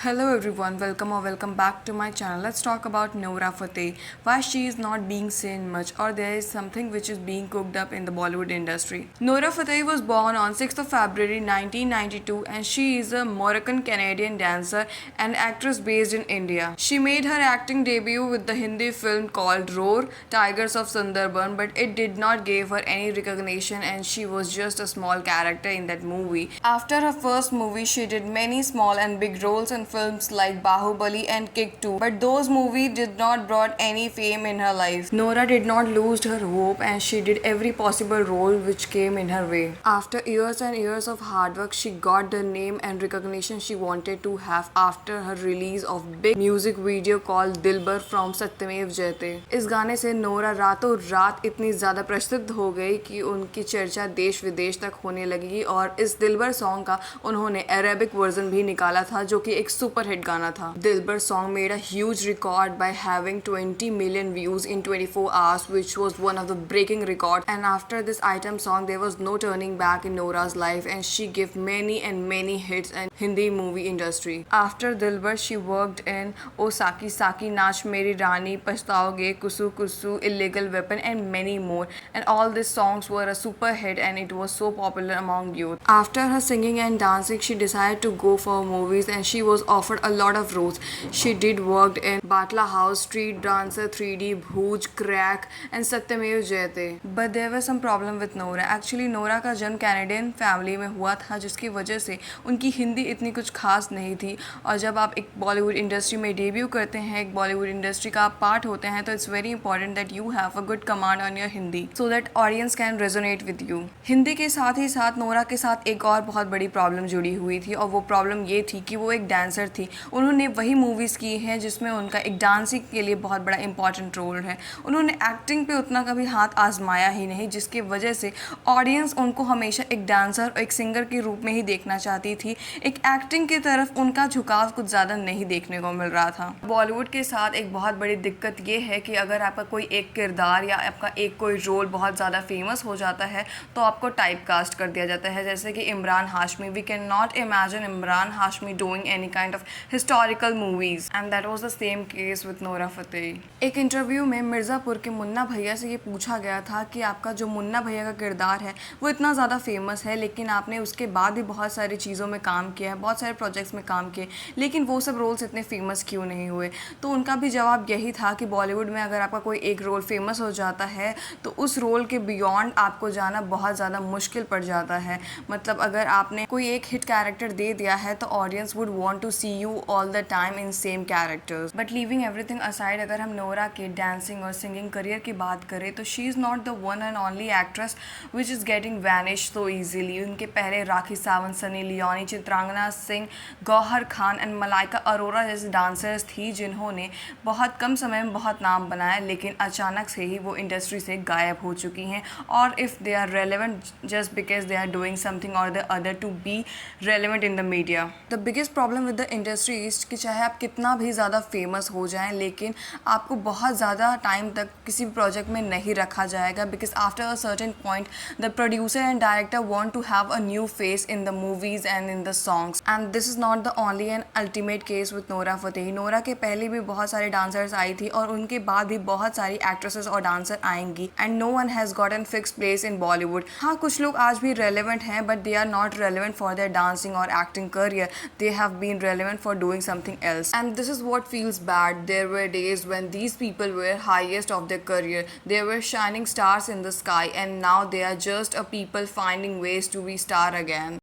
Hello everyone, welcome back to my channel. Let's talk about Noora Fateh. Why she is not being seen much, or there is something which is being cooked up in the Bollywood industry. Noora Fateh was born on 6th of February 1992 and she is a Moroccan Canadian dancer and actress based in India. She made her acting debut with the Hindi film called Roar, Tigers of Sundarban, but it did not give her any recognition and she was just a small character in that movie. After her first movie, she did many small and big roles in films like Bahubali and Kick 2, but those movies did not brought any fame in her life. Noora did not lose her hope and she did every possible role which came in her way. After years and years of hard work, she got the name and recognition she wanted to have after her release of big music video called Dilbar from Satyamev Jayate. इस गाने से Nora रातों रात इतनी ज़्यादा प्रसिद्ध हो गई कि उनकी चर्चा देश विदेश तक होने लगी और इस दिलबर सॉन्ग का उन्होंने अरेबिक वर्जन भी निकाला था जो कि एक सुपर हिट गाना था. Dilbar song made a huge record by having 20 million views in 24 hours, which was one of the breaking records. And after this item song, there was no turning back in Nora's life, and she gave many and many hits in Hindi movie industry. After Dilbar, she worked in O Saki Saki, Naach Meri Rani, Pachtaoge, Kusu Kusu, Illegal Weapon, and many more. And all these songs were a super hit, and it was so popular among youth. After her singing and dancing, she decided to go for movies, and she was offered a lot of roles. She did worked in Batla House, Street Dancer, 3D, Bhooj, Crack, and Satyamev Jayate. But there was some problem with Noora. Actually, Noora का जन्म Canadian family में हुआ था जिसकी वजह से उनकी हिंदी इतनी कुछ खास नहीं थी और जब आप एक बॉलीवुड इंडस्ट्री में डेब्यू करते हैं, एक बॉलीवुड इंडस्ट्री का आप पार्ट होते हैं तो it's very important that you have a good command on your Hindi so that audience can resonate with you. Hindi के साथ ही साथ नोरा के साथ एक और बहुत बड़ी प्रॉब्लम जुड़ी हुई थी और वो प्रॉब्लम ये थी कि वो एक डांसर थी. उन्होंने वही मूवीज़ की हैं जिसमें उनका एक डांसिंग के लिए बहुत बड़ा इंपॉर्टेंट रोल है. उन्होंने एक्टिंग पे उतना कभी हाथ आजमाया ही नहीं जिसकी वजह से ऑडियंस उनको हमेशा एक डांसर और एक सिंगर के रूप में ही देखना चाहती थी. एक एक्टिंग की तरफ उनका झुकाव कुछ ज़्यादा नहीं देखने को मिल रहा था. बॉलीवुड के साथ एक बहुत बड़ी दिक्कत ये है कि अगर आपका कोई एक किरदार या आपका एक कोई रोल बहुत ज़्यादा फेमस हो जाता है तो आपको टाइप कास्ट कर दिया जाता है. जैसे कि Imran Hashmi, we can not imagine Imran Hashmi doing any kind of historical movies and that was the same case with Nora Fatehi. एक इंटरव्यू में मिर्ज़ापुर के मुन्ना भैया से ये पूछा गया था कि आपका जो मुन्ना भैया का किरदार है वो इतना ज़्यादा फेमस है लेकिन आपने उसके बाद भी बहुत सारी चीज़ों में काम किया है, बहुत सारे प्रोजेक्ट्स में काम किए, लेकिन वो सब रोल्स इतने फेमस क्यों नहीं हुए. तो उनका भी जवाब यही था कि बॉलीवुड में अगर आपका कोई एक रोल फेमस हो जाता है तो उस रोल के बियॉन्ड आपको जाना बहुत ज़्यादा मुश्किल पड़ जाता है. मतलब अगर आपने कोई एक हिट कैरेक्टर दे दिया है तो audience would want to see you all the time in same characters. But leaving everything aside, अगर हम नोरा के डांसिंग और सिंगिंग करियर की बात करें तो she is not the one and only actress which is getting vanish so easily. उनके पहले राखी सावंत, सनी लियोनी, चित्रांगना सिंह, गौहर खान एंड मलाइका अरोरा जैसे डांसर्स थी जिन्होंने बहुत कम समय में बहुत नाम बनाया लेकिन अचानक से ही वो इंडस्ट्री से गायब हो चुकी हैं. और if they are relevant just because they are doing something और the other to be relevant in the media. The biggest problem with the industry is कि चाहे आप कितना भी ज़्यादा फेमस हो जाएं लेकिन आपको बहुत ज़्यादा टाइम तक किसी भी प्रोजेक्ट में नहीं रखा जाएगा because after a certain point the producer and director want to have a new face in the movies and in the songs. And this is not the only and ultimate case with Nora Fatehi. Nora के पहले भी बहुत सारे dancers आई थी और उनके बाद भी बहुत सारी एक्ट्रेसेस और डांसर आएंगी and no one has got an fix place in Bollywood. हाँ, कुछ लोग आज भी रेलिवेंट हैं but they are not relevant for their dancing or acting career. They have been relevant for doing something else. And this is what feels bad. There were days when these people were highest of their career. They were shining stars in the sky and now they are just a people finding ways to be star again.